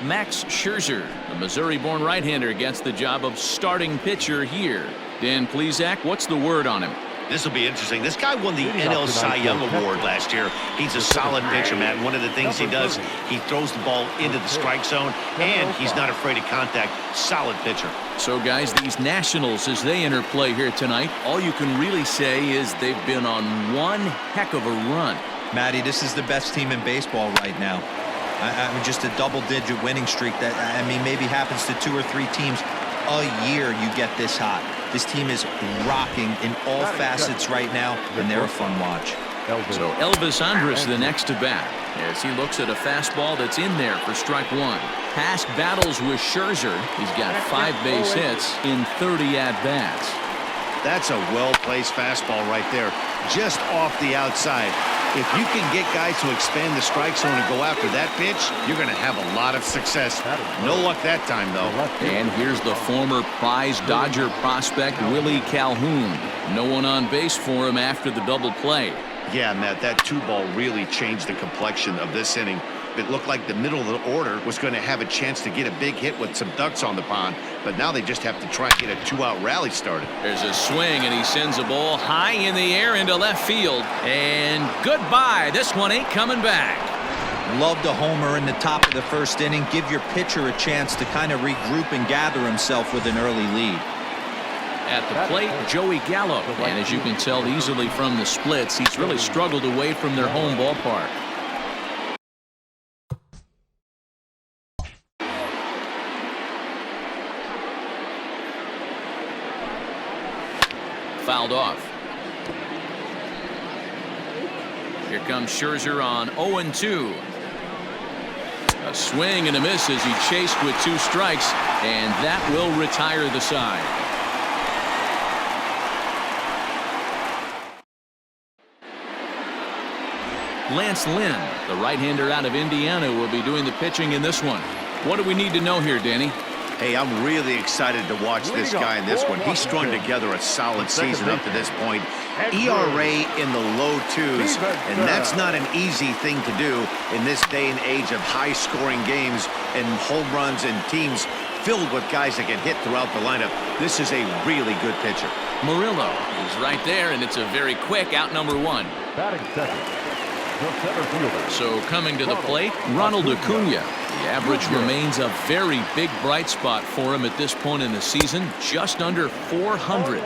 Max Scherzer, the Missouri-born right-hander, gets the job of starting pitcher here. Dan Plesac, what's the word on him? This will be interesting. This guy won the NL Cy Young Award last year. He's a solid pitcher, Matt. One of the things he does, he throws the ball into the strike zone, and he's not afraid of contact. Solid pitcher. So, guys, these Nationals, as they enter play here tonight, all you can really say is they've been on one heck of a run. Matty, this is the best team in baseball right now. I mean, just a double-digit winning streak that, I mean, maybe happens to 2 or 3 teams a year. You get this hot. This team is rocking in all facets right now, and they're a fun watch. So Elvis Andrus the next to bat as he looks at a fastball that's in there for strike 1. Past battles with Scherzer. He's got 5 base hits in 30 at-bats. That's a well-placed fastball right there, just off the outside. If you can get guys to expand the strike zone and go after that pitch, you're going to have a lot of success. No luck that time, though. And here's the former prize Dodger prospect, Willie Calhoun. No one on base for him after the double play. Yeah, Matt, that 2-ball really changed the complexion of this inning. It looked like the middle of the order was going to have a chance to get a big hit with some ducks on the pond, but now they just have to try and get a 2-out rally started. There's a swing, and he sends a ball high in the air into left field. And goodbye. This one ain't coming back. Love the homer in the top of the first inning. Give your pitcher a chance to kind of regroup and gather himself with an early lead. At the plate, Joey Gallo. And as you can tell easily from the splits, he's really struggled away from their home ballpark. Fouled off. Here comes Scherzer on 0-2. A swing and a miss as he chased with 2 strikes, and that will retire the side. Lance Lynn, the right-hander out of Indiana, will be doing the pitching in this one. What do we need to know here, Danny? Hey, I'm really excited to watch this guy in this one. He's strung together a solid season up to this point. ERA in the low 2s, and that's not an easy thing to do in this day and age of high-scoring games and home runs and teams filled with guys that get hit throughout the lineup. This is a really good pitcher. Murillo is right there, and it's a very quick out number 1. Batting second. So coming to the plate, Ronald Acuna. The average remains a very big bright spot for him at this point in the season, just under 400.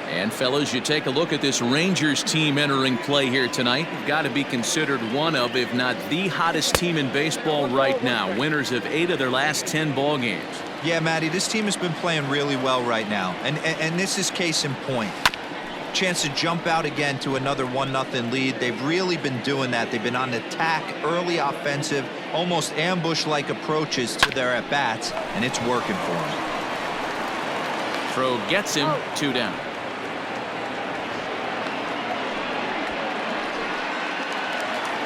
And fellas, you take a look at this Rangers team entering play here tonight. Got to be considered one of, if not the hottest team in baseball right now. Winners of 8 of their last 10 ball games. Yeah, Matty, this team has been playing really well right now, and this is case in point. Chance to jump out again to another 1-0 lead. They've really been doing that. They've been on attack, early offensive, almost ambush-like approaches to their at-bats, and it's working for them. Throw gets him, 2 down.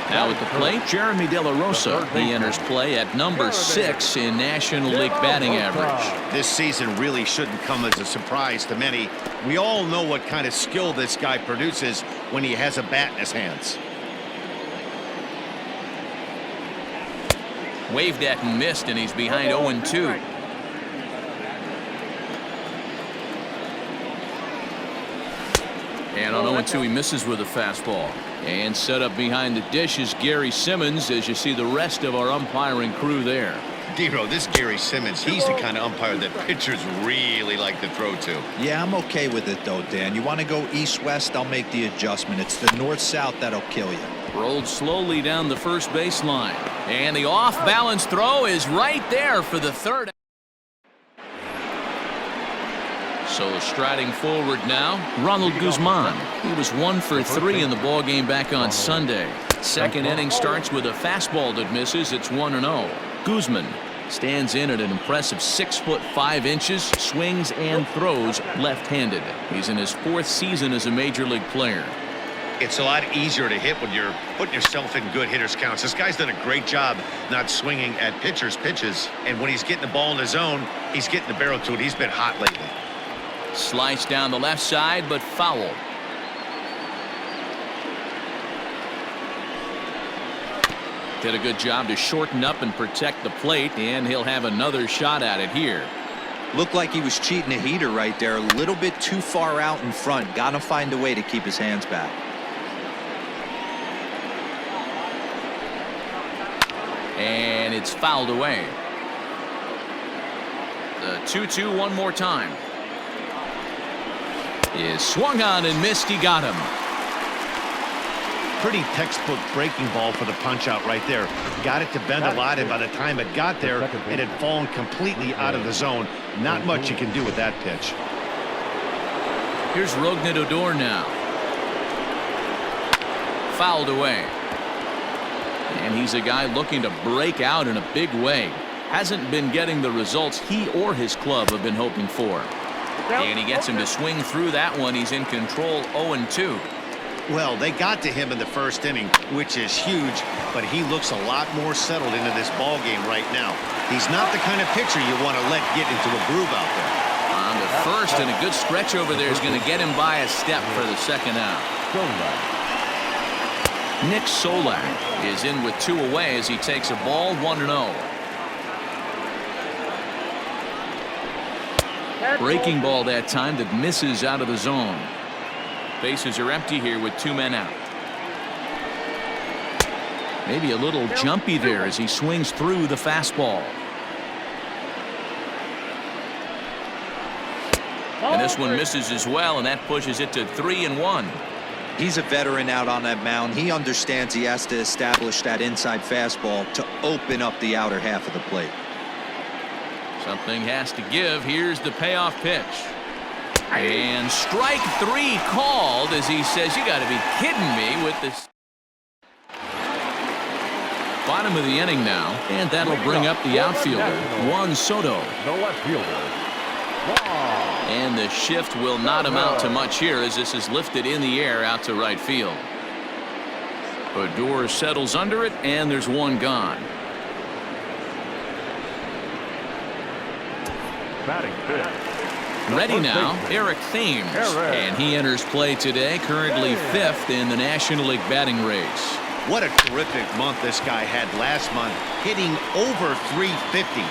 Now at the plate, Jeremy De La Rosa. He enters play at number 6 in National League batting average. This season really shouldn't come as a surprise to many. We all know what kind of skill this guy produces when he has a bat in his hands. Waved at and missed, and he's behind 0-2. And on 0-2, he misses with a fastball. And set up behind the dish is Gary Simmons, as you see the rest of our umpiring crew there. D-Row, this Gary Simmons, he's the kind of umpire that pitchers really like to throw to. Yeah, I'm okay with it, though, Dan. You want to go east-west, I'll make the adjustment. It's the north-south that'll kill you. Rolled slowly down the first baseline. And the off-balance throw is right there for the third. So striding forward now, Ronald Guzman. He was 1 for 3 in the ballgame back on Sunday. Second inning starts with a fastball that misses. It's 1-0. Guzman stands in at an impressive 6'5", swings and throws left-handed. He's in his 4th season as a major league player. It's a lot easier to hit when you're putting yourself in good hitters' counts. This guy's done a great job not swinging at pitchers' pitches, and when he's getting the ball in the zone, he's getting the barrel to it. He's been hot lately. Sliced down the left side, but foul. Did a good job to shorten up and protect the plate, and he'll have another shot at it here. Looked like he was cheating a heater right there. A little bit too far out in front. Got to find a way to keep his hands back. And it's fouled away. The 2-2 one more time. Is swung on and missed. He got him. Pretty textbook breaking ball for the punch out right there. Got it to bend a lot, and by the time it got there, it had fallen completely out of the zone. Not much you can do with that pitch. Here's Rougned Odor now. Fouled away. And he's a guy looking to break out in a big way. Hasn't been getting the results he or his club have been hoping for. And he gets him to swing through that one. He's in control, 0-2. Well, they got to him in the first inning, which is huge, but he looks a lot more settled into this ball game right now. He's not the kind of pitcher you want to let get into a groove out there. On the first, and a good stretch over there is going to get him by a step for the second out. Nick Solak is in with 2 away as he takes a ball, 1-0. Breaking ball that time that misses out of the zone. Bases are empty here with 2 men out. Maybe a little jumpy there as he swings through the fastball. And this one misses as well, and that pushes it to 3-1. He's a veteran out on that mound. He understands he has to establish that inside fastball to open up the outer half of the plate. Something has to give. Here's the payoff pitch. And strike 3 called as he says, you got to be kidding me with this. Bottom of the inning now, and that'll bring up the outfielder, Juan Soto. The left fielder. And the shift will not amount to much here as this is lifted in the air out to right field. Odor settles under it, and there's one gone. Batting fifth. Ready now, Eric Thames, and he enters play today, currently 5th in the National League batting race. What a terrific month this guy had last month, hitting over 350.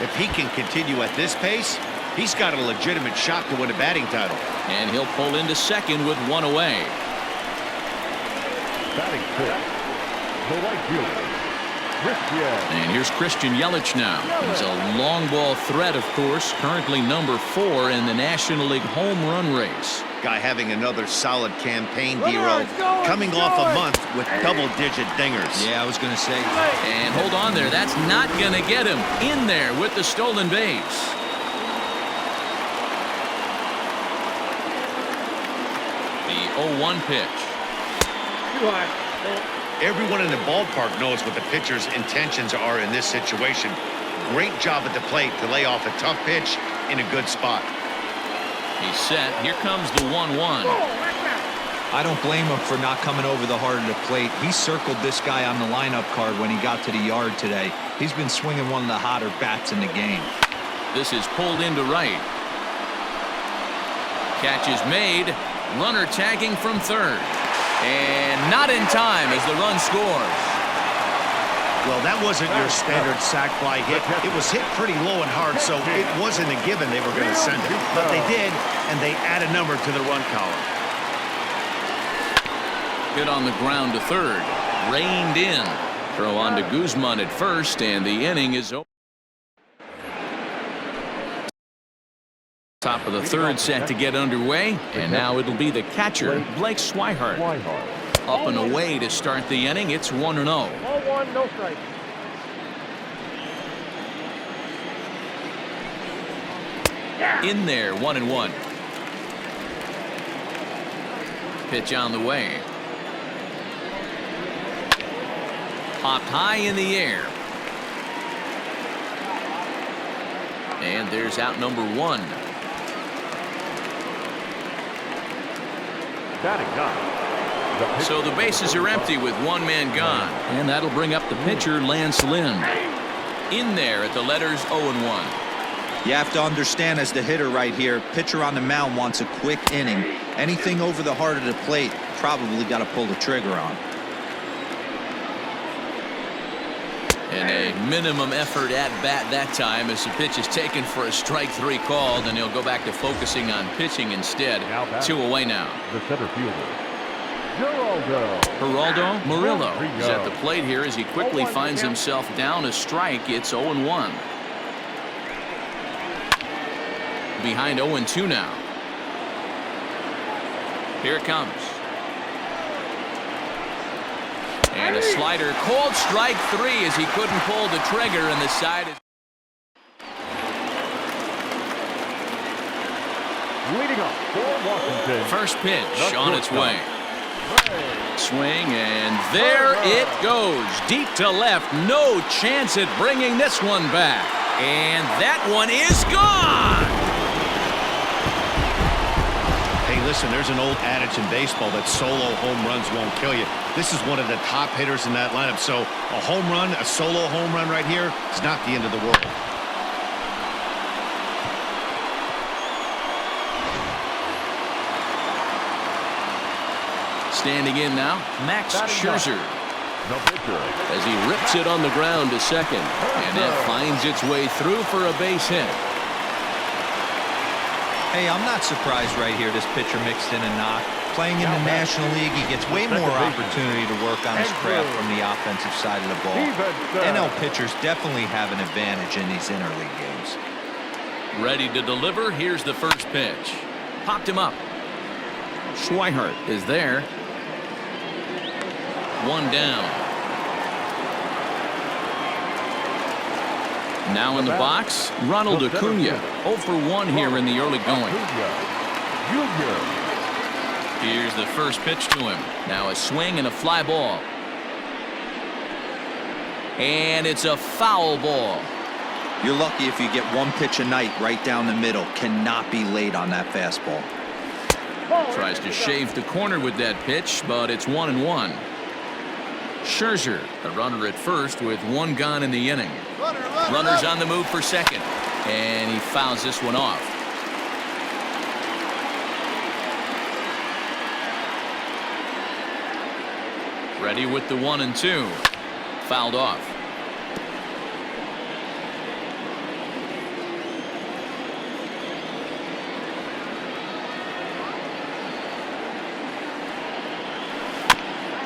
If he can continue at this pace, he's got a legitimate shot to win a batting title. And he'll pull into second with 1 away. Batting fifth. The right fielder. And here's Christian Yelich now. He's a long ball threat, of course, currently number 4 in the National League home run race. Guy having another solid campaign, D-Row, coming off a month with double-digit dingers. Yeah, I was going to say. And hold on there. That's not going to get him in there with the stolen base. The 0-1 pitch. Everyone in the ballpark knows what the pitcher's intentions are in this situation. Great job at the plate to lay off a tough pitch in a good spot. He's set. Here comes the 1-1. I don't blame him for not coming over the heart of the plate. He circled this guy on the lineup card when he got to the yard today. He's been swinging one of the hotter bats in the game. This is pulled into right. Catch is made. Runner tagging from third. And not in time as the run scores. Well, that wasn't your standard sac fly hit. It was hit pretty low and hard, so it wasn't a given they were going to send it. But they did, and they add a number to the run column. Hit on the ground to third. Reined in. Throw on to Guzman at first, and the inning is over. Top of the third set to get underway, and now it'll be the catcher, Blake Schweinhart. Up and away to start the inning. It's 1-0. 0-1, no strike. In there, 1-1. Pitch on the way. Popped high in the air. And there's out number 1. Batting ninth. So the bases are empty with 1 man gone. And that'll bring up the pitcher, Lance Lynn. In there at the letters 0-1. You have to understand as the hitter right here, pitcher on the mound wants a quick inning. Anything over the heart of the plate, probably got to pull the trigger on. And a minimum effort at bat that time as the pitch is taken for a strike 3 called, and he'll go back to focusing on pitching instead. 2 away now. The center fielder, Geraldo Murillo is at the plate here as he quickly finds himself down a strike. It's 0-1. Behind 0-2 now. Here it comes. And a slider, called strike 3 as he couldn't pull the trigger, and the side is leading up for Washington. first pitch on its way. Swing, and there it goes. Deep to left. No chance at bringing this one back. And that one is gone. Hey, listen, there's an old adage in baseball that solo home runs won't kill you. This is one of the top hitters in that lineup. So a home run, a solo home run right here is not the end of the world. Standing in now, Max Scherzer. The pitcher. As he rips it on the ground to second. And that finds its way through for a base hit. Hey, I'm not surprised right here this pitcher mixed in a knock. Playing in the National League, he gets way more opportunity to work on his craft from the offensive side of the ball. NL pitchers definitely have an advantage in these interleague games. Ready to deliver. Here's the first pitch. Popped him up. Schweinhart is there. 1 down. Now in the box, Ronald Acuna. 0 for 1 here in the early going. Here's the first pitch to him. Now a swing and a fly ball. And it's a foul ball. You're lucky if you get one pitch a night right down the middle. Cannot be late on that fastball. Tries to shave the corner with that pitch, but it's 1-1. Scherzer, the runner at first with 1 gone in the inning. Runners on the move for second, and he fouls this one off. Ready with the 1-2. Fouled off.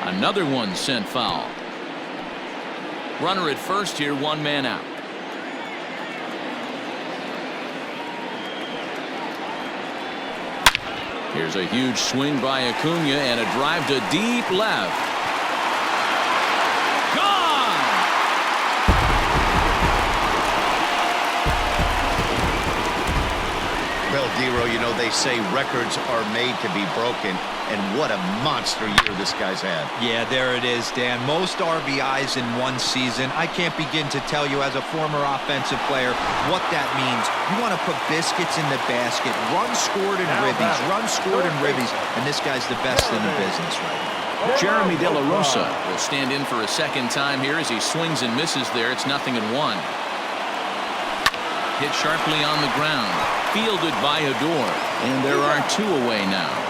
Another one sent foul. Runner at first here, 1 man out. Here's a huge swing by Acuna and a drive to deep left. Gone! Well, Dero, you know, they say records are made to be broken, and what a monster year this guy's had. Yeah, there it is, Dan. Most RBIs in one season. I can't begin to tell you as a former offensive player what that means. You want to put biscuits in the basket, runs scored and ribbies, and this guy's the best in the business right now. Jeremy De La Rosa will stand in for a second time here as he swings and misses there. It's 0-1. Hit sharply on the ground. Fielded by Odor. And there are 2 away now.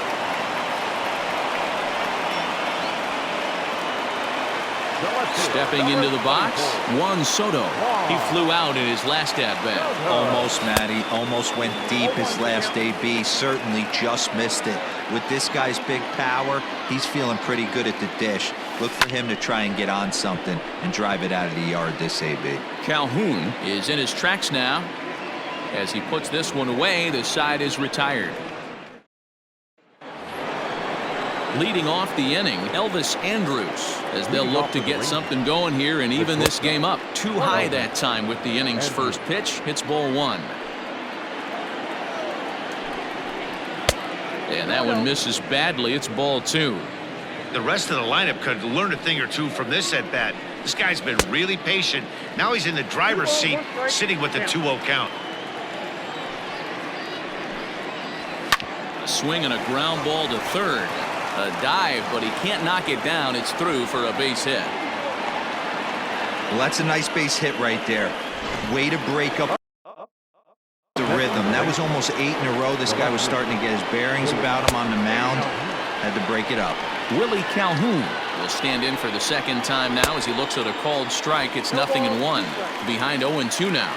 Stepping into the box, Juan Soto. He flew out in his last at-bat. Almost, Matty. Almost went deep his last AB. Certainly just missed it. With this guy's big power, he's feeling pretty good at the dish. Look for him to try and get on something and drive it out of the yard this AB. Calhoun is in his tracks now. As he puts this one away, the side is retired. Leading off the inning, Elvis Andrus, as they'll look to get something going here and even this game up. Too high that time with the inning's first pitch. Hits ball 1. And that one misses badly. It's ball 2. The rest of the lineup could learn a thing or two from this at-bat. This guy's been really patient. Now he's in the driver's seat, sitting with the 2-0 count. A swing and a ground ball to third. A dive, but he can't knock it down. It's through for a base hit. Well, that's a nice base hit right there. Way to break up the rhythm. That was almost 8 in a row. This guy was starting to get his bearings about him on the mound. Had to break it up. Willie Calhoun He'll stand in for the second time now as he looks at a called strike. It's 0-1. Behind 0-2 now.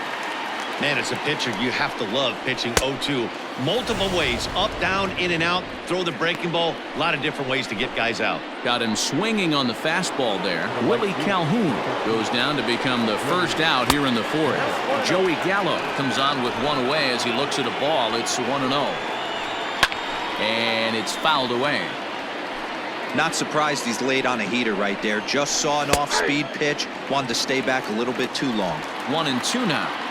Man, as a pitcher, you have to love pitching 0-2. Multiple ways, up, down, in and out, throw the breaking ball. A lot of different ways to get guys out. Got him swinging on the fastball there. Willie Calhoun goes down to become the first out here in the fourth. Joey Gallo comes on with one away as he looks at a ball. It's 1-0. And it's fouled away. Not surprised he's laid on a heater right there. Just saw an off-speed pitch. Wanted to stay back a little bit too long. 1-2 now.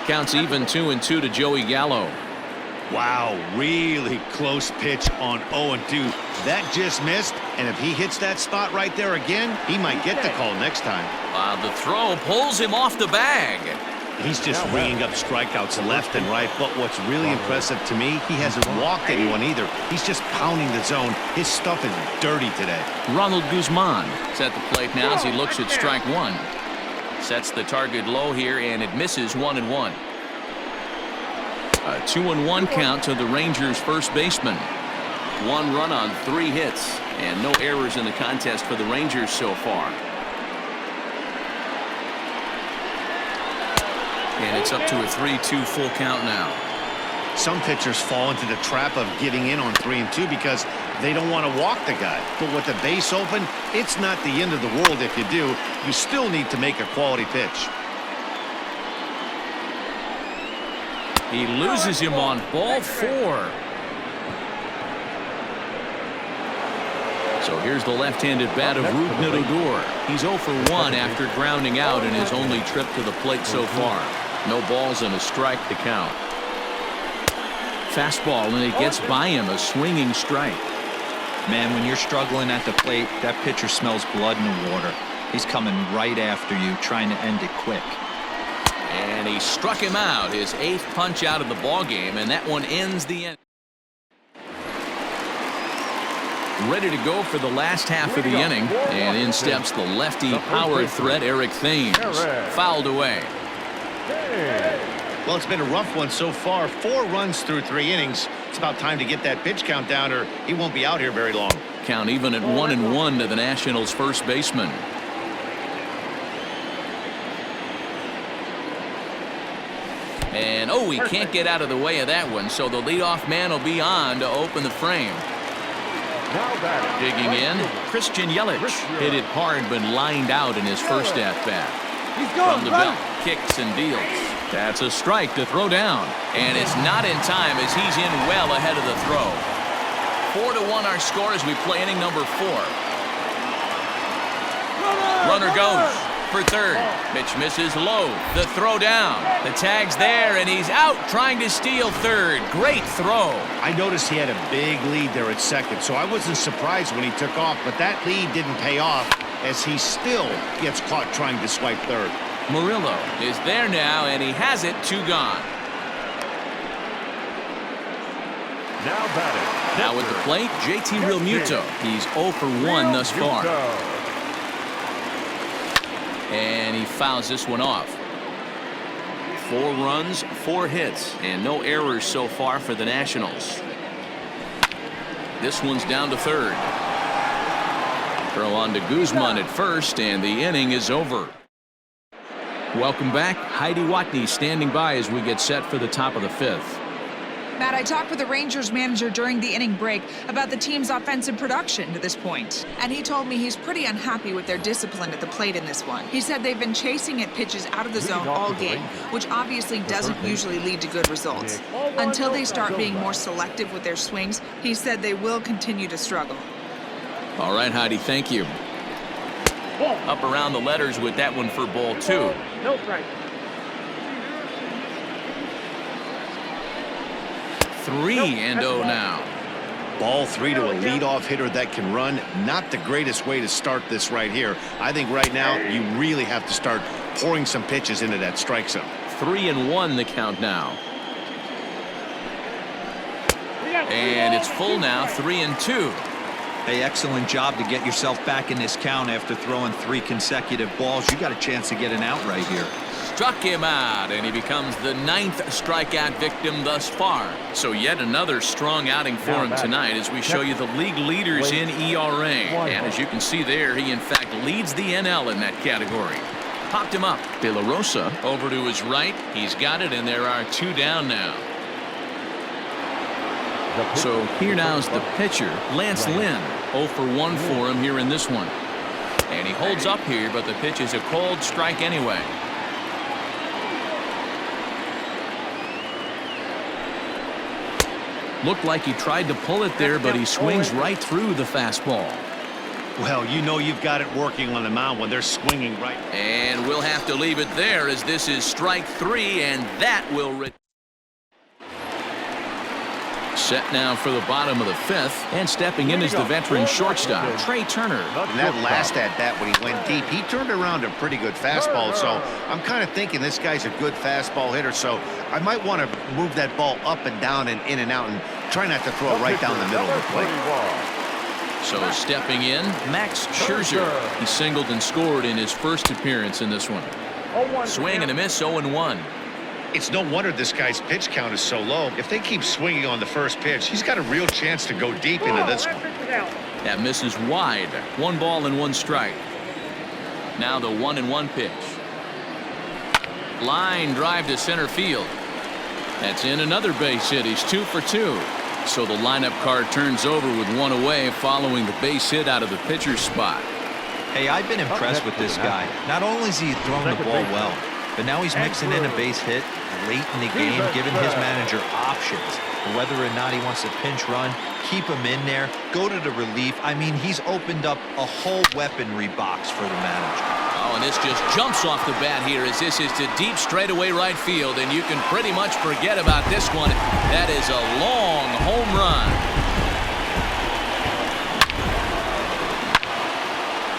Counts even 2-2 to Joey Gallo. Wow, really close pitch on 0-2. That just missed, and if he hits that spot right there again, he might get the call next time. The throw pulls him off the bag. He's just ringing up strikeouts left and right, but what's really impressive to me, he hasn't walked anyone either. He's just pounding the zone. His stuff is dirty today. Ronald Guzman is at the plate now as he looks at strike one. Sets the target low here, and it misses 1-1. A 2-1 count to the Rangers' first baseman. 1 run on 3 hits, and no errors in the contest for the Rangers so far. And it's up to a 3-2 full count now. Some pitchers fall into the trap of giving in on 3-2 because they don't want to walk the guy. But with the base open, it's not the end of the world if you do. You still need to make a quality pitch. He loses him on ball 4. So here's the left-handed bat of Ruud Midodor. He's 0 for 1 after grounding out in his only trip to the plate so far. No balls and a strike to count. Fastball, and it gets by him, a swinging strike. Man, when you're struggling at the plate, that pitcher smells blood in the water. He's coming right after you, trying to end it quick. And he struck him out, his 8th punch out of the ball game, and that one ends the end. Ready to go for the last half of the inning, and in steps the lefty power threat Eric Thames. Fouled away. Well, it's been a rough one so far. 4 runs through 3 innings. It's about time to get that pitch count down, or he won't be out here very long. Count even at 1-1 to the Nationals' first baseman. And he can't get out of the way of that one, so the leadoff man will be on to open the frame. Digging in, Christian Yelich hit it hard but lined out in his first at-bat. From the belt, kicks and deals. That's a strike to throw down, and it's not in time as he's in well ahead of the throw. 4-1 our score as we play inning number 4. Runner goes for third. Pitch misses low. The throw down. The tag's there, and he's out trying to steal third. Great throw. I noticed he had a big lead there at second, so I wasn't surprised when he took off, but that lead didn't pay off as he still gets caught trying to swipe third. Murillo is there now, and he has it. 2 gone. Now at the plate, JT Realmuto. He's 0 for 1 thus far. And he fouls this one off. 4 runs, 4 hits, and no errors so far for the Nationals. This one's down to third. Throw on to Guzman at first, and the inning is over. Welcome back. Heidi Watney standing by as we get set for the top of the 5th. Matt, I talked with the Rangers manager during the inning break about the team's offensive production to this point, and he told me he's pretty unhappy with their discipline at the plate in this one. He said they've been chasing at pitches out of the zone all game, which obviously doesn't usually lead to good results. Until they start being more selective with their swings, he said they will continue to struggle. All right, Heidi, thank you. Up around the letters with that one for ball 2. No strike. 3-0 now. Ball 3 to a leadoff hitter that can run. Not the greatest way to start this right here. I think right now you really have to start pouring some pitches into that strike zone. 3-1 the count now. And it's full now, 3-2. Hey, excellent job to get yourself back in this count after throwing 3 consecutive balls. You got a chance to get an out right here. struck him out, and he becomes the 9th strikeout victim thus far. So yet another strong outing for him tonight as we show you the league leaders in ERA. And as you can see there, he in fact leads the NL in that category. Popped him up. De La Rosa over to his right. He's got it, and there are 2 down now. So here now is the pitcher, Lance Lynn. 0 for 1 for him here in this one. And he holds up here, but the pitch is a cold strike anyway. Looked like he tried to pull it there, but he swings right through the fastball. Well, you know you've got it working on the mound when they're swinging right. And we'll have to leave it there as this is strike 3, and that will set now for the bottom of the 5th, and stepping in is the veteran shortstop, Trey Turner. And that last at-bat when he went deep, he turned around a pretty good fastball, so I'm kind of thinking this guy's a good fastball hitter, so I might want to move that ball up and down and in and out and try not to throw it right down the middle of the plate. So stepping in, Max Scherzer. He singled and scored in his first appearance in this one. Swing and a miss, 0-1. It's no wonder this guy's pitch count is so low. If they keep swinging on the first pitch, he's got a real chance to go deep into this one. That misses wide. 1 ball and 1 strike. Now the 1-1 pitch. Line drive to center field. That's in another base hit. He's 2 for 2. So the lineup card turns over with 1 away following the base hit out of the pitcher's spot. Hey, I've been impressed with this guy. Not only has he thrown the ball well, but now he's mixing in a base hit late in the game, giving his manager options. Whether or not he wants to pinch run, keep him in there, go to the relief. I mean, he's opened up a whole weaponry box for the manager. Oh, and this just jumps off the bat here as this is to deep straightaway right field, and you can pretty much forget about this one. That is a long home run.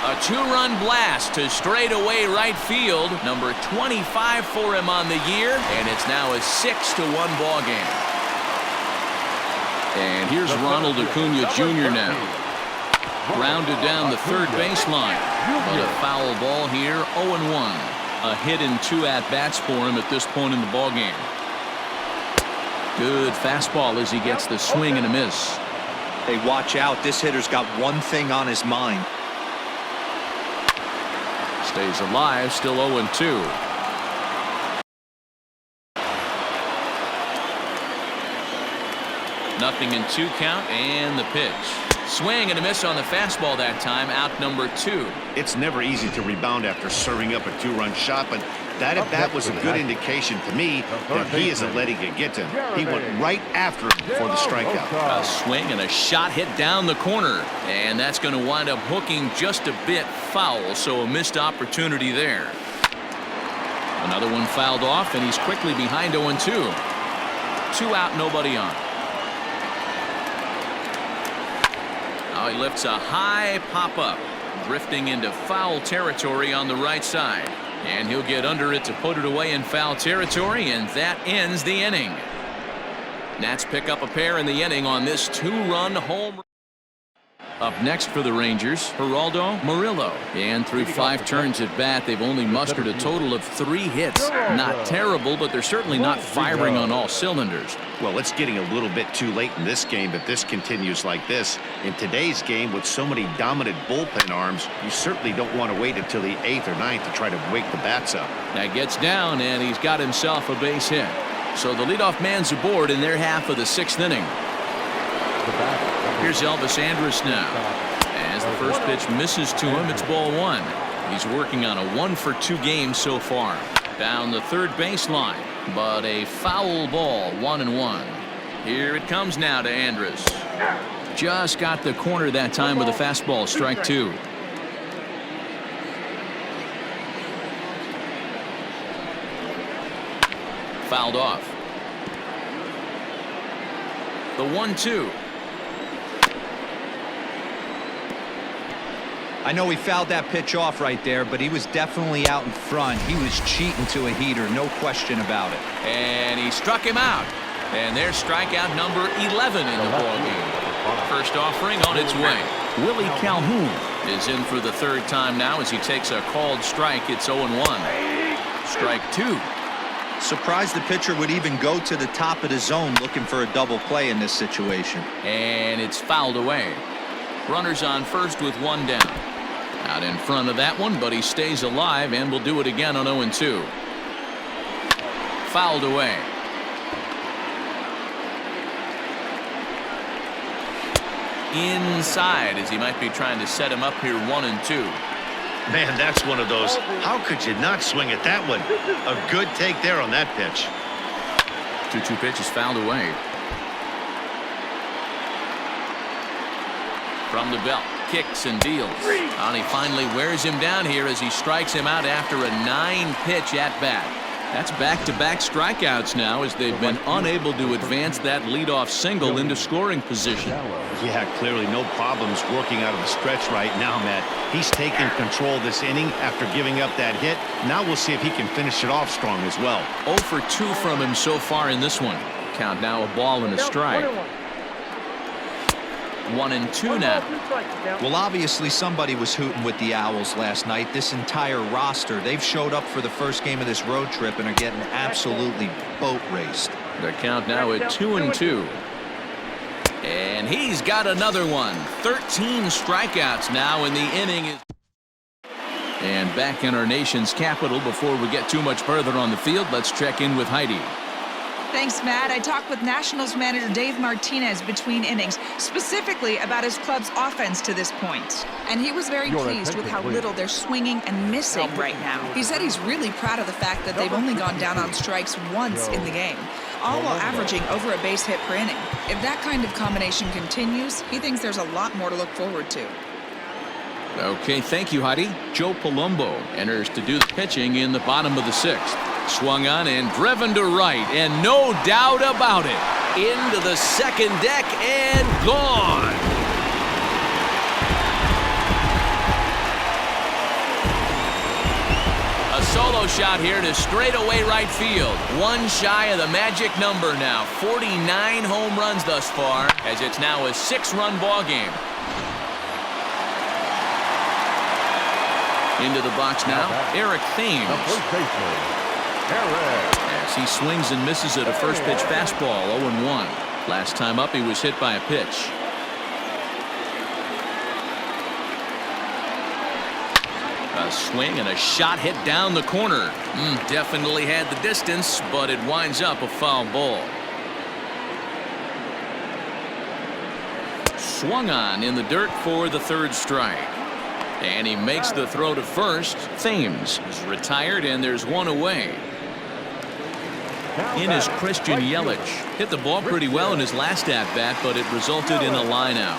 A 2-run blast to straightaway right field. Number 25 for him on the year, and it's now a 6-1 ball game. And here's Ronald Acuna Jr. now. Grounded down the third baseline. But a foul ball here, 0-1. A hit in 2 at-bats for him at this point in the ball game. Good fastball as he gets the swing and a miss. Hey, watch out. This hitter's got one thing on his mind. Stays alive, still 0-2. Nothing in 2 count, and the pitch. Swing and a miss on the fastball that time, out number 2. It's never easy to rebound after serving up a 2-run shot, but that at-bat was a good indication to me that he isn't letting it get to him. He went right after him for the strikeout. A swing and a shot hit down the corner, and that's going to wind up hooking just a bit foul, so a missed opportunity there. Another one fouled off, and he's quickly behind 0-2. 2 out, nobody on. Now he lifts a high pop-up, drifting into foul territory on the right side. And he'll get under it to put it away in foul territory, and that ends the inning. Nats pick up a pair in the inning on this 2-run home run. Up next for the Rangers, Geraldo Murillo. And through 5 turns at bat, they've only mustered a total of 3 hits. Not terrible, but they're certainly not firing on all cylinders. Well, it's getting a little bit too late in this game if this continues like this. In today's game, with so many dominant bullpen arms, you certainly don't want to wait until the 8th or 9th to try to wake the bats up. That gets down, and he's got himself a base hit. So the leadoff man's aboard in their half of the 6th inning. Here's Elvis Andrus now. As the first pitch misses to him, it's ball 1. He's working on a 1-for-2 game so far. Down the third baseline, but a foul ball, 1-1. Here it comes now to Andrus. Just got the corner that time with a fastball, strike 2. Fouled off. The 1-2. I know he fouled that pitch off right there, but he was definitely out in front. He was cheating to a heater, no question about it. And he struck him out. And there's strikeout number 11 in the ballgame. First offering on its way. Willie Calhoun is in for the 3rd time now as he takes a called strike. It's 0-1. Strike two. Surprised the pitcher would even go to the top of the zone looking for a double play in this situation. And it's fouled away. Runners on first with one down. Out in front of that one, but he stays alive and will do it again on 0-2. Fouled away. Inside as he might be trying to set him up here 1-2. Man, that's one of those. How could you not swing at that one? A good take there on that pitch. 2-2 pitch is fouled away. From the belt, kicks and deals. And he finally wears him down here as he strikes him out after a 9-pitch at bat. That's back-to-back strikeouts now as they've been unable to advance that leadoff single into scoring position. Yeah, clearly no problems working out of the stretch right now, Matt. He's taking control this inning after giving up that hit. Now we'll see if he can finish it off strong as well. 0 for 2 from him so far in this one. Count now a ball and a strike. 1-2 now. Well, obviously somebody was hooting with the Owls last night. This entire roster, they've showed up for the first game of this road trip and are getting absolutely boat raced. The count now at 2-2. And he's got another one. 13 strikeouts now in the inning. And back in our nation's capital, before we get too much further on the field, let's check in with Heidi. Thanks, Matt. I talked with Nationals manager Dave Martinez between innings, specifically about his club's offense to this point. And he was very pleased with how little they're swinging and missing right now. He said he's really proud of the fact that they've only gone down on strikes once in the game, all while averaging over a base hit per inning. If that kind of combination continues, he thinks there's a lot more to look forward to. Okay, thank you, Heidi. Joe Palumbo enters to do the pitching in the bottom of the 6th. Swung on and driven to right, and no doubt about it, into the second deck and gone. A solo shot here to straightaway right field. One shy of the magic number now. 49 home runs thus far, as it's now a 6-run ball game. Into the box now, Eric Thames. The first baseman, Eric. As he swings and misses at a first pitch fastball, 0-1. Last time up, he was hit by a pitch. A swing and a shot hit down the corner. Definitely had the distance, but it winds up a foul ball. Swung on in the dirt for the 3rd strike. And he makes the throw to first. Thames is retired, and there's one away. In is Christian Yelich. Hit the ball pretty well in his last at-bat, but it resulted in a line-out.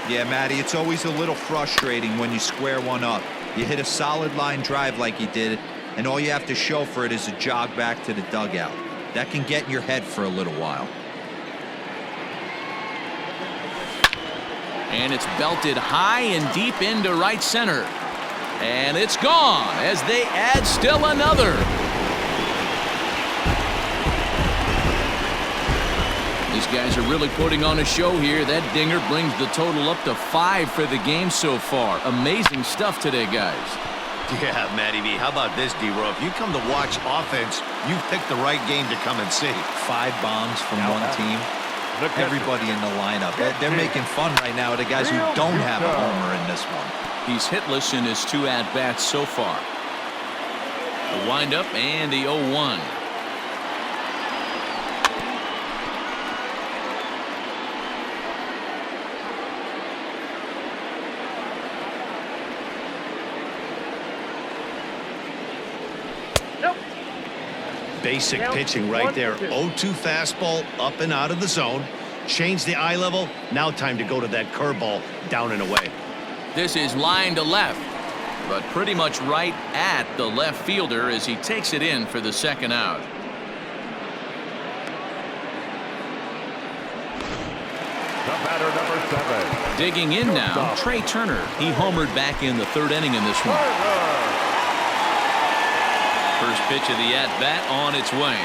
Yeah, Matty, it's always a little frustrating when you square one up. You hit a solid line drive like he did, and all you have to show for it is a jog back to the dugout. That can get in your head for a little while. And it's belted high and deep into right center. And it's gone as they add still another. These guys are really putting on a show here. That dinger brings the total up to 5 for the game so far. Amazing stuff today, guys. Yeah, Matty B. How about this, D-Row? If you come to watch offense, you picked the right game to come and see. 5 bombs from one team. Everybody in the lineup. They're making fun right now of the guys who don't have a homer in this one. He's hitless in his 2 at-bats so far. The windup and the 0-1. Basic pitching right there. 0-2 fastball up and out of the zone. Change the eye level. Now time to go to that curveball down and away. This is line to left, but pretty much right at the left fielder as he takes it in for the 2nd out. The batter, number 7. Digging in now, Trey Turner. He homered back in the 3rd inning in this one. First pitch of the at-bat on its way.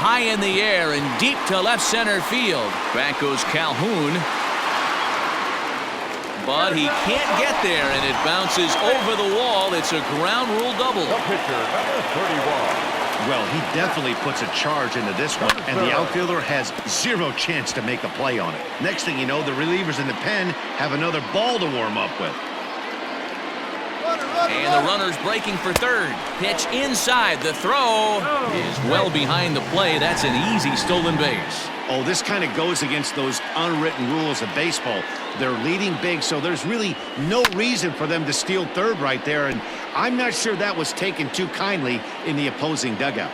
High in the air and deep to left center field. Back goes Calhoun. but he can't get there, and it bounces over the wall. It's a ground rule double. The pitcher, number 31. Well, he definitely puts a charge into this one, and the outfielder has zero chance to make a play on it. Next thing you know, the relievers in the pen have another ball to warm up with. And the runner's breaking for third. Pitch inside. The throw is well behind the play. That's an easy stolen base. Oh, this kind of goes against those unwritten rules of baseball. They're leading big, so there's really no reason for them to steal third right there, and I'm not sure that was taken too kindly in the opposing dugout.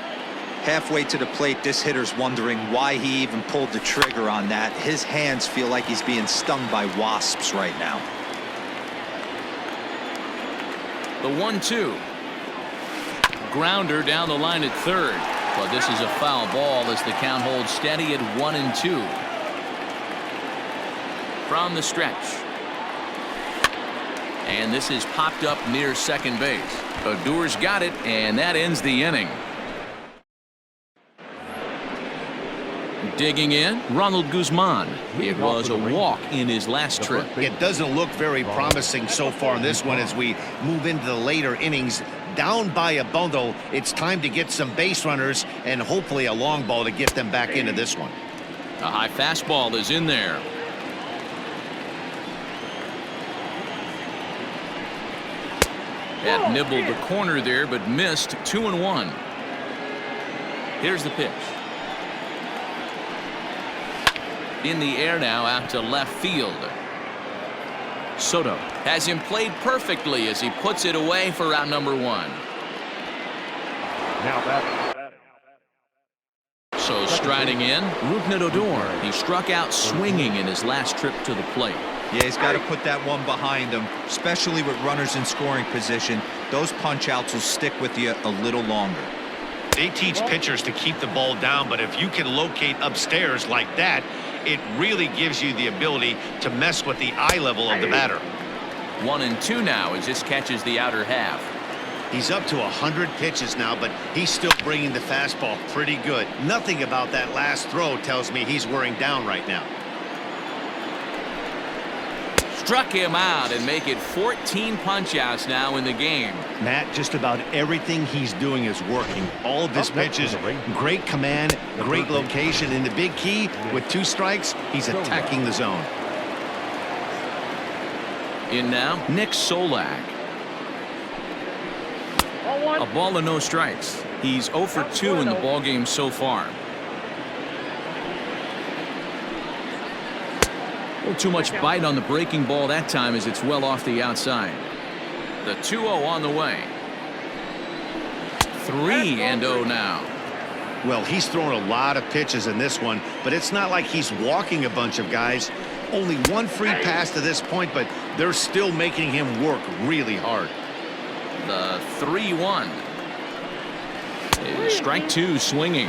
Halfway to the plate, this hitter's wondering why he even pulled the trigger on that. His hands feel like he's being stung by wasps right now. The 1-2. Grounder down the line at third. But this is a foul ball as the count holds steady at 1-2. From the stretch. And this is popped up near second base. Odor's got it, and that ends the inning. Digging in, Ronald Guzman. It was a walk in his last trip. It doesn't look very promising so far in this one as we move into the later innings. Down by a bundle, it's time to get some base runners and hopefully a long ball to get them back into this one. A high fastball is in there. That nibbled the corner there, but missed. 2-1. Here's the pitch. In the air now out to left field. Soto has him played perfectly as he puts it away for out number 1. Now that. So striding in, Odor. He struck out swinging in his last trip to the plate. Yeah, he's got to put that one behind him, especially with runners in scoring position. Those punch-outs will stick with you a little longer. They teach pitchers to keep the ball down, but if you can locate upstairs like that, it really gives you the ability to mess with the eye level of the batter. 1-2 now as this catches the outer half. He's up to 100 pitches now, but he's still bringing the fastball pretty good. Nothing about that last throw tells me he's wearing down right now. Struck him out and make it 14 punch-outs now in the game. Matt, just about everything he's doing is working. All of his pitches, great command, great location, and the big key, with 2 strikes, he's attacking the zone. In now, Nick Solak. A ball and no strikes. He's 0 for 2 in the ballgame so far. A little too much bite on the breaking ball that time as it's well off the outside. The 2-0 on the way. 3-0 now. Well, he's thrown a lot of pitches in this one, but it's not like he's walking a bunch of guys. Only 1 free pass to this point, but they're still making him work really hard. The 3-1. Strike 2 swinging.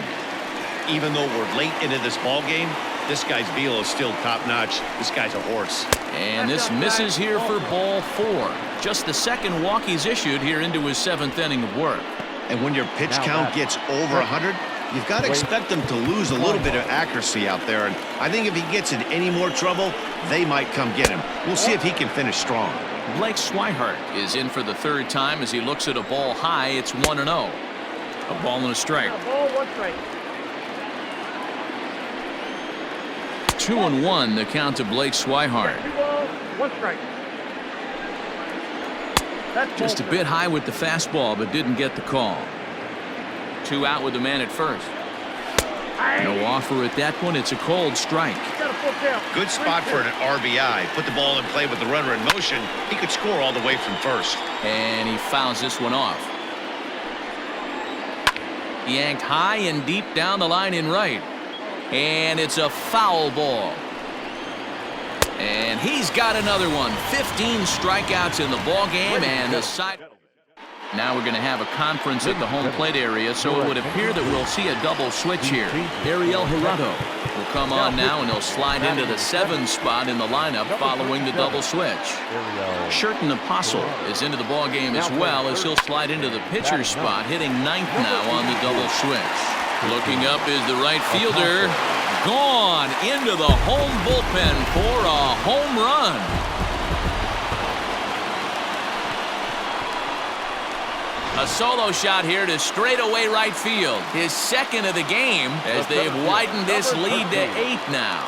Even though we're late into this ball game, this guy's velo is still top-notch. This guy's a horse. And this misses here for ball 4. Just the second walk he's issued here into his 7th inning of work. And when your pitch count gets over 100, you've got to expect them to lose a little bit of accuracy out there. And I think if he gets in any more trouble, they might come get him. We'll see if he can finish strong. Blake Schweinhart is in for the 3rd time as he looks at a ball high. It's 1-0. A ball and a strike. 2-1 the count to Blake Schweinhart. Just a bit high with the fastball, but didn't get the call. 2 out with the man at first. No offer at that point. It's a cold strike. Good spot for an RBI. Put the ball in play with the runner in motion. He could score all the way from first. And he fouls this one off. Yanked high and deep down the line in right. And it's a foul ball. And he's got another one. 15 strikeouts in the ball game, and the side. Now we're going to have a conference at the home plate area, so it would appear that we'll see a double switch here. Ariel Gerardo will come on now, and he'll slide into the 7th spot in the lineup following the double switch. Scherzer Apostle is into the ball game as well, as he'll slide into the pitcher spot, hitting 9th now on the double switch. Looking up is the right fielder. Gone into the home bullpen for a home run. A solo shot here to straightaway right field. His second of the game as they've widened this lead to 8 now.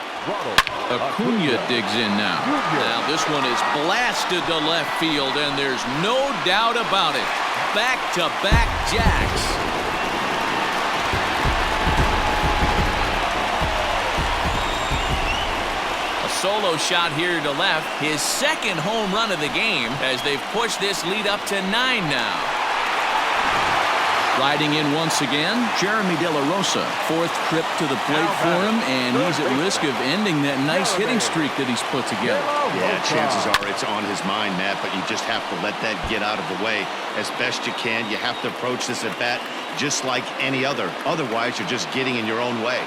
Acuna digs in now. Now this one is blasted to left field, and there's no doubt about it. Back-to-back jacks. A solo shot here to left. His second home run of the game as they've pushed this lead up to 9 now. Riding in once again, Jeremy De La Rosa. Fourth trip to the plate for him, and he's at risk of ending that nice hitting streak that he's put together. Yeah, chances are it's on his mind, Matt, but you just have to let that get out of the way as best you can. You have to approach this at bat just like any other. Otherwise, you're just getting in your own way.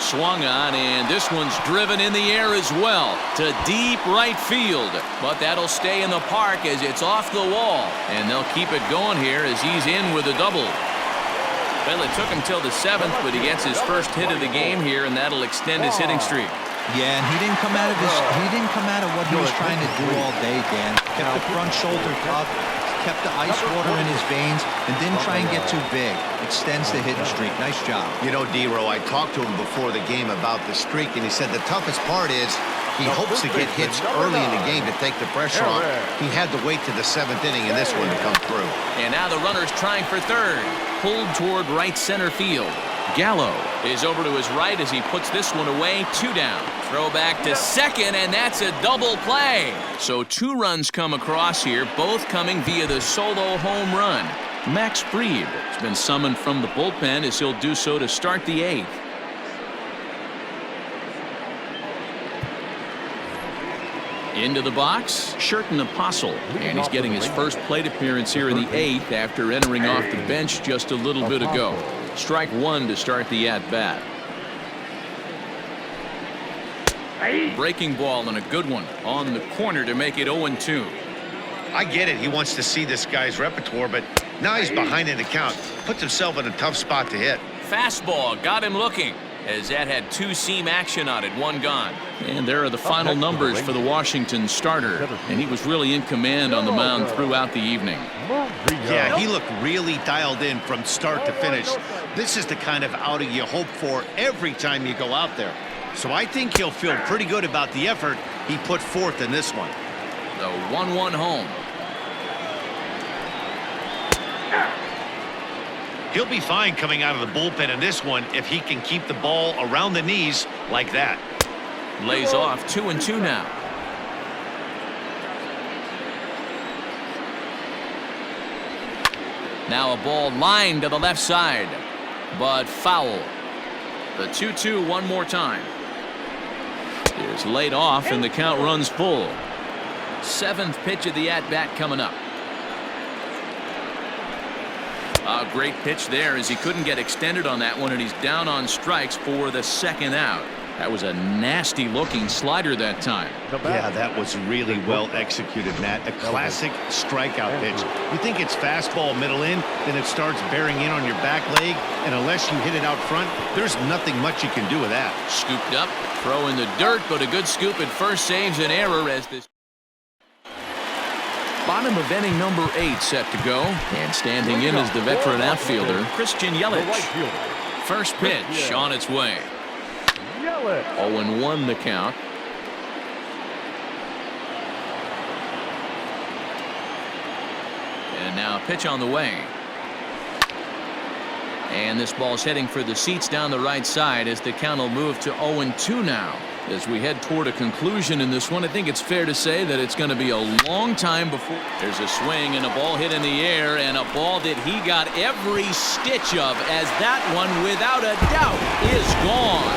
Swung on, and this one's driven in the air as well to deep right field. But that'll stay in the park as it's off the wall. And they'll keep it going here as he's in with a double. Well, it took him till the 7th, but he gets his first hit of the game here, and that'll extend his hitting streak. Yeah, and he didn't come out of what he was trying to do all day, Dan. Kept the front shoulder up, kept the ice water in his veins, and didn't try and get too big. Extends the hitting streak. Nice job. You know, D-Row, I talked to him before the game about the streak, and he said the toughest part is he hopes to get hits early in the game to take the pressure off. He had to wait to the 7th inning in this one to come through. And now the runner's trying for third. Pulled toward right center field. Gallo is over to his right as he puts this one away. 2 down. Throw back to second, and that's a double play. So 2 runs come across here, both coming via the solo home run. Max Fried has been summoned from the bullpen as he'll do so to start the 8th. Into the box, Scherzer Apostle, and he's getting his first plate appearance here in the 8th after entering off the bench just a little bit ago. Strike 1 to start the at-bat. Breaking ball and a good one on the corner to make it 0-2. I get it. He wants to see this guy's repertoire, but now he's behind in the count. Puts himself in a tough spot to hit. Fastball got him looking as that had 2-seam action on it, 1 gone. And there are the final numbers for the Washington starter, and he was really in command on the mound throughout the evening. Yeah, he looked really dialed in from start to finish. This is the kind of outing you hope for every time you go out there. So I think he'll feel pretty good about the effort he put forth in this one. The 1-1 home. He'll be fine coming out of the bullpen in this one if he can keep the ball around the knees like that. Lays off 2-2 now. Now a ball lined to the left side, but foul. The 2-2 one more time. Is laid off and the count runs full. 7th pitch of the at-bat coming up. A great pitch there as he couldn't get extended on that one, and he's down on strikes for the 2nd out. That was a nasty looking slider that time. Yeah, that was really well executed, Matt. A classic strikeout pitch. You think it's fastball middle in, then it starts bearing in on your back leg, and unless you hit it out front, there's nothing much you can do with that. Scooped up, throw in the dirt, but a good scoop at first saves an error as this. Bottom of inning number 8 set to go, and standing in is the veteran outfielder Christian Yelich. First pitch on its way. 0-1 the count. And now a pitch on the way. And this ball's heading for the seats down the right side as the count will move to 0-2 now. As we head toward a conclusion in this one, I think it's fair to say that it's going to be a long time before. There's a swing and a ball hit in the air, and a ball that he got every stitch of, as that one, without a doubt, is gone.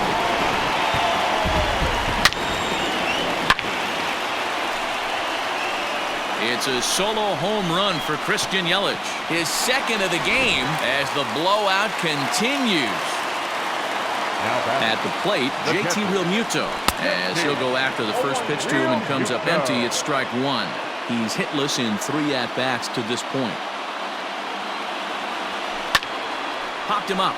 It's a solo home run for Christian Yelich, his 2nd of the game as the blowout continues. At the plate, JT Realmuto, as he'll go after the first pitch to him and comes up empty. It's strike 1. He's hitless in 3 at-bats to this point. Popped him up.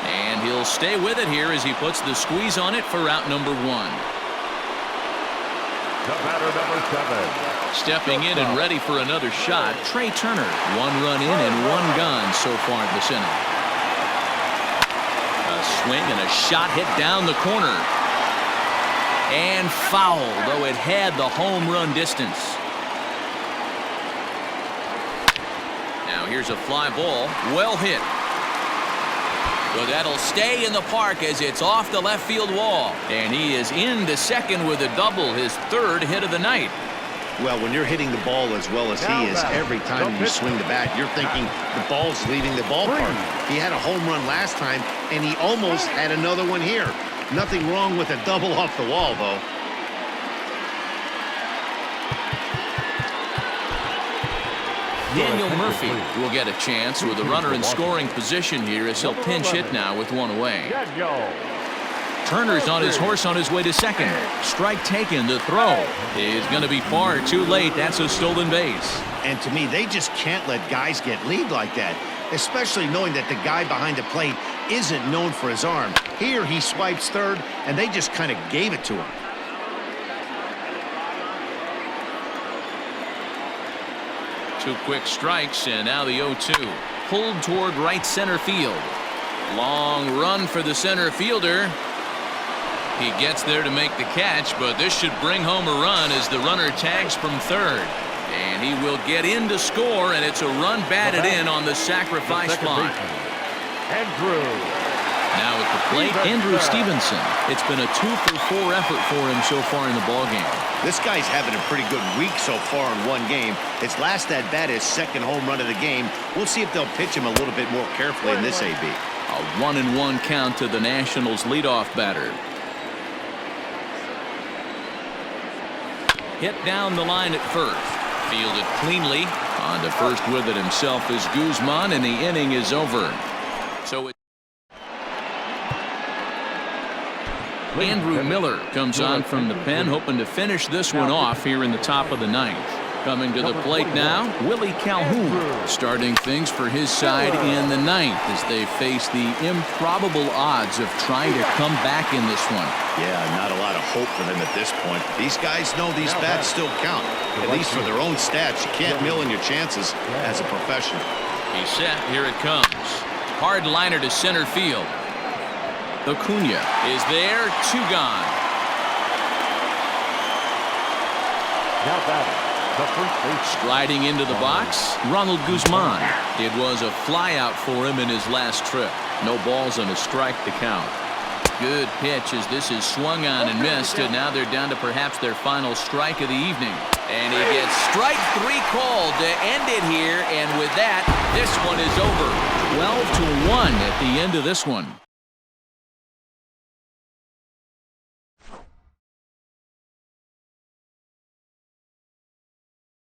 And he'll stay with it here as he puts the squeeze on it for out number 1. The batter, number 7. Stepping in and ready for another shot, Trey Turner. 1 run in and 1 gone so far this inning. A swing and a shot hit down the corner. And foul, though it had the home run distance. Now here's a fly ball, well hit. But that'll stay in the park as it's off the left field wall. And he is into second with a double, his 3rd hit of the night. Well, when you're hitting the ball as well as he is, every time you swing the bat, you're thinking the ball's leaving the ballpark. He had a home run last time, and he almost had another one here. Nothing wrong with a double off the wall, though. Daniel Murphy will get a chance with a runner in scoring position here as he'll pinch hit now with 1 away. Turner's on his horse on his way to second. Strike taken. The throw is going to be far too late. That's a stolen base. And to me, they just can't let guys get lead like that, especially knowing that the guy behind the plate isn't known for his arm. Here he swipes third, and they just kind of gave it to him. Two quick strikes, and now the 0-2. Pulled toward right center field. Long run for the center fielder. He gets there to make the catch, but this should bring home a run as the runner tags from third. And he will get in to score, and it's a run batted in on the sacrifice fly. Now at the plate, Andrew Stevenson. It's been a 2-for-4 effort for him so far in the ballgame. This guy's having a pretty good week so far in 1 game. His last at bat, his 2nd home run of the game. We'll see if they'll pitch him a little bit more carefully in this AB. A 1-1 count to the Nationals leadoff batter. Hit down the line at first. Fielded cleanly. On to first with it himself is Guzman, and the inning is over. So Andrew Miller comes on from the pen, hoping to finish this one off here in the top of the 9th. Coming to the plate now, Willie Calhoun, starting things for his side in the 9th as they face the improbable odds of trying to come back in this one. Yeah, not a lot of hope for them at this point. These guys know these bats still count, at least for their own stats. You can't mill in your chances as a professional. He's set. Here it comes. Hard liner to center field. Acuna is there. 2 gone. Now batting, the first base. Striding into the box, Ronald Guzman. It was a flyout for him in his last trip. No balls and a strike to count. Good pitch as this is swung on and missed, and now they're down to perhaps their final strike of the evening. And he gets strike 3 called to end it here, and with that, this one is over. 12-1 at the end of this one.